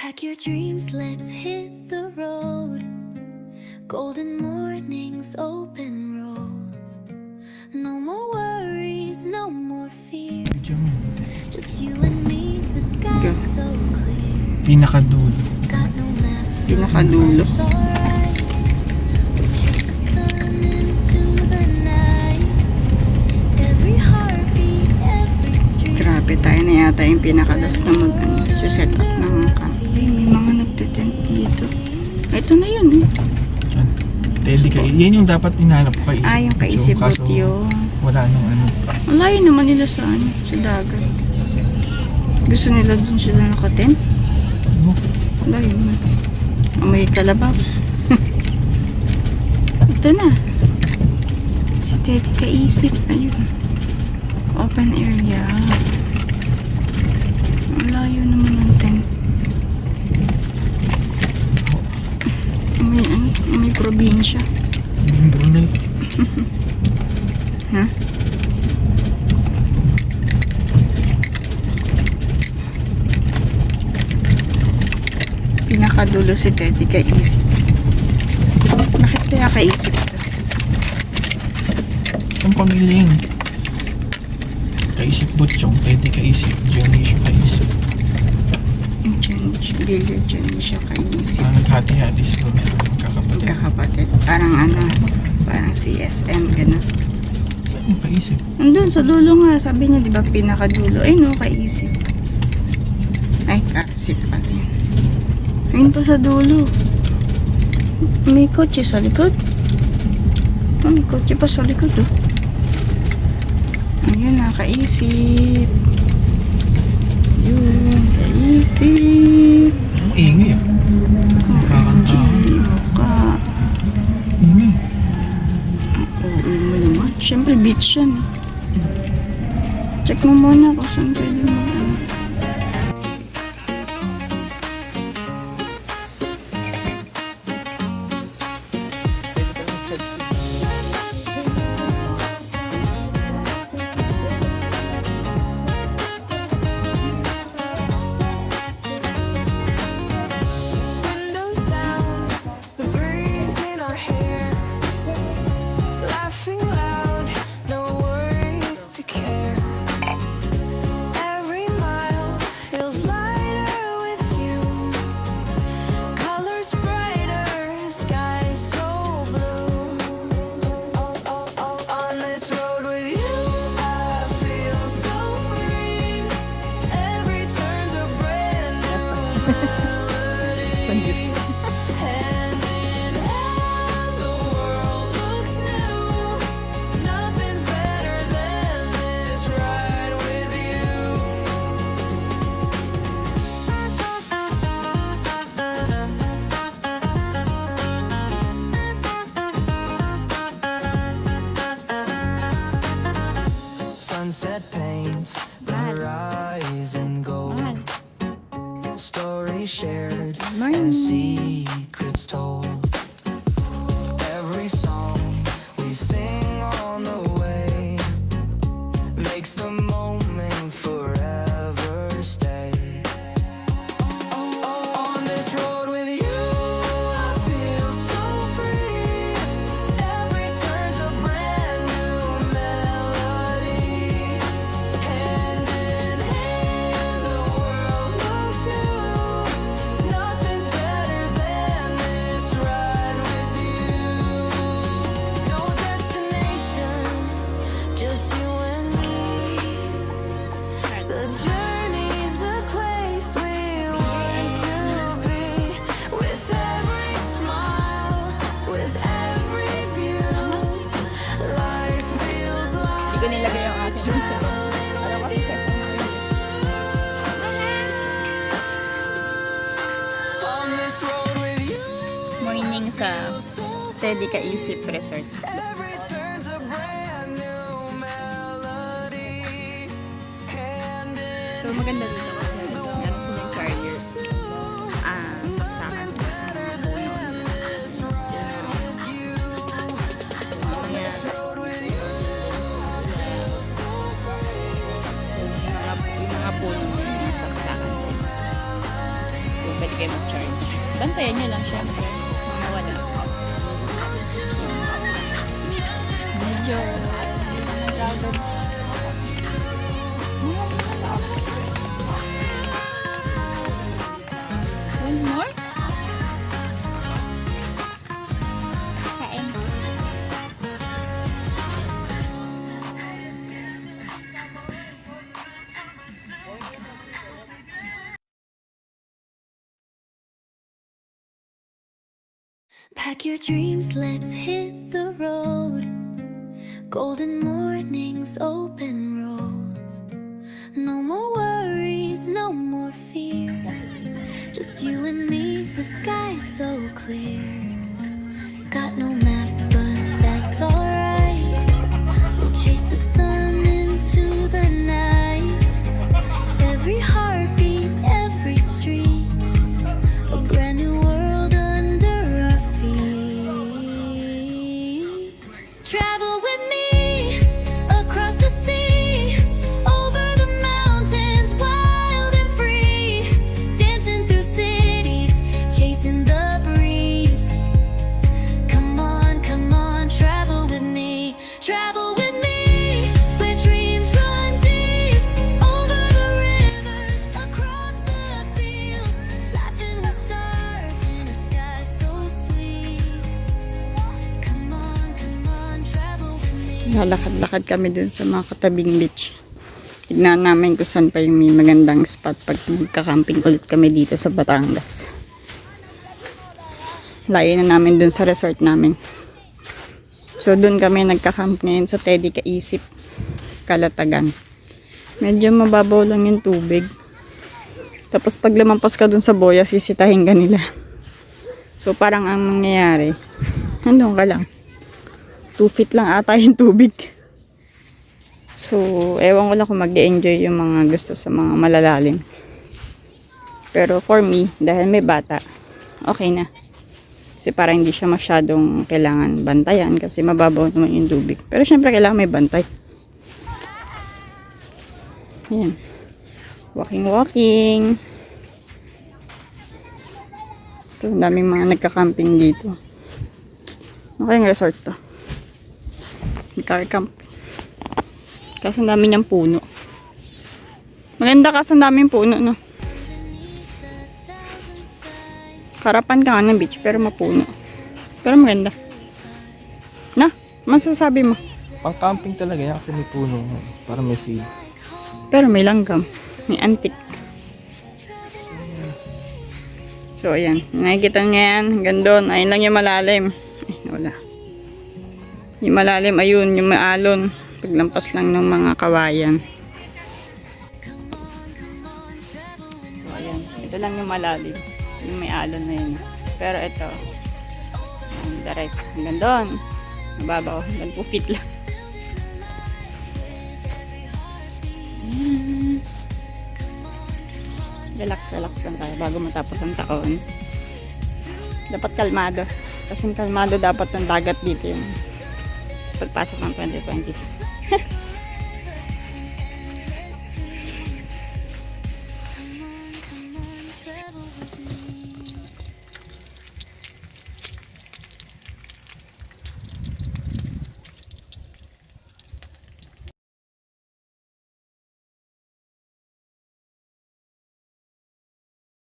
Pack your dreams, let's hit the road. Golden mornings, open roads. No more worries, no more fear. Just you and me, the sky so clear. Pinakadulo. Got no map, Pinakadulo. it's alright. We chase the sun into the night. Every heartbeat, every street. Grabe, tayo na yata yung pinakalas na set up ng camp. Ay, may mga nagtitent dito. Ito na yun eh. Yan yung dapat hinahanap ko kay Isip. Yung kay Isip Kaso, yun. wala nung ano. Ang layo naman nila sa dagat. Gusto nila dun sila nakatent? Ano? Layo na. May kalabaw. Ito na. Si Teddy Kaisip. Ayun. Open area. Ang layo naman ng tent. May probinsya. Brunei. Ha? Pinakadulo si Teddy Kaisip. Bakit kaya Kaisip ito? Isang pamilya yun. Kaisip Butchong, Teddy Kaisip, Dionisio Kaisip. Village Dionisio Kaisip. Naghati-hati siguro sa magkakapatid. Magkakapatid. Parang parang CSM, gano'n. Saan yung Kaisip? Nandun, sa dulo nga. Sabi niya, di ba, pinakadulo. Ay, no, Kaisip. Ay, Kaisip pala yun. Ayun pa sa dulo. May kotse sa likod. May kotse pa sa likod, oh. Ayun na, Kaisip. Yun, Kaisip. Ang ingay ah. Nakakanta. Mukha. Ingay. Oo, mo naman. Siyempre, beach yan. Check mo muna kung saan pwede mo. Windows down, the breeze in our hair. Laughing loud, no worries to care. Every mile feels lighter with you. Colors brighter, sky so blue. On this road with you, I feel so free. Every turn's a brand new melody. Hand in hand, the world looks new. Nothing's better than this ride with you. Sunset paints the horizon gold. Stories shared and secrets told. Every song we sing on the way makes the moment forever stay. On this road with you, I feel so free. Every turn's a brand new melody. Hand in hand, the world looks new. Nothing's better than this ride with you. No destination, just you and me. The journey's the place we want to be. With every smile, with every view, life feels like traveling with you. On this road with you, Morning sa Teddy Kaisip Resort. every turn's a brand new melody. Hand in So, maganda dito kasi meron silang charger. Saksakan sa mga puno. Ayan. Yung mga puno na saksakan sila. So, pwede kayo mag-charge. Bantayan nyo lang syempre. Mga wala. Medyo crowded. One more? Kain. Pack your dreams, let's hit the road. Golden mornings, open roads. No more worries, no more fear. Just you and me, the sky's so clear. Got no map, but that's alright. We'll chase the sun into the night. Every heartbeat, every street, a brand new world under our feet. Travel with me across the sea, over the mountains, wild and free, dancing through cities, chasing the breeze. Come on, travel with me, travel with me, where dreams run deep, over the rivers, across the fields, laughing with stars in a sky so sweet. Come on, travel with me. Lalakad-lakad kami dun sa mga katabing beach. Tignan namin kung saan pa yung may magandang spot pag magka-camping ulit kami dito sa Batangas. Layo na namin dun sa resort namin. So dun kami nagka-camp ngayon sa Teddy Kaisip, Kalatagan. Medyo mababaw lang yung tubig. Tapos pag lumampas ka dun sa boya, sisitahin ka nila. So parang ang mangyayari, andun ka lang. 2 feet lang ata yung tubig. So, ewan ko lang kung mag-enjoy yung mga gusto sa mga malalalim. Pero for me, dahil may bata, okay na. Kasi parang hindi siya masyadong kailangan bantayan kasi mababaw naman yung tubig. Pero syempre kailangan may bantay. Ayan. Walking. Ito, ang daming mga nagka-camping dito. Okay yung resort to. Car camp. Kasi ang dami niyang puno. Maganda kasi ang daming puno, no? Harapan ka nga ng beach, pero mapuno. Pero maganda. Na? Masasabi mo? Pang camping talaga yan kasi may puno. Para may feel. Pero may langgam. May antik. So, ayan. Nakikita niya yan. Hanggang doon. Ayun lang yung malalim. Ay, wala. Yung malalim, ayun. Yung maalon. Paglampas lang ng mga kawayan. So, ayan. Ito lang yung malalim. Yung may alon na yun. Pero ito. The rest. Hanggang doon. Mababaw. Hanggang 2 feet lang. Relax lang tayo bago matapos ang taon. Dapat kalmado. Kasi kalmado dapat ng dagat dito yung pagpasok ng 2026.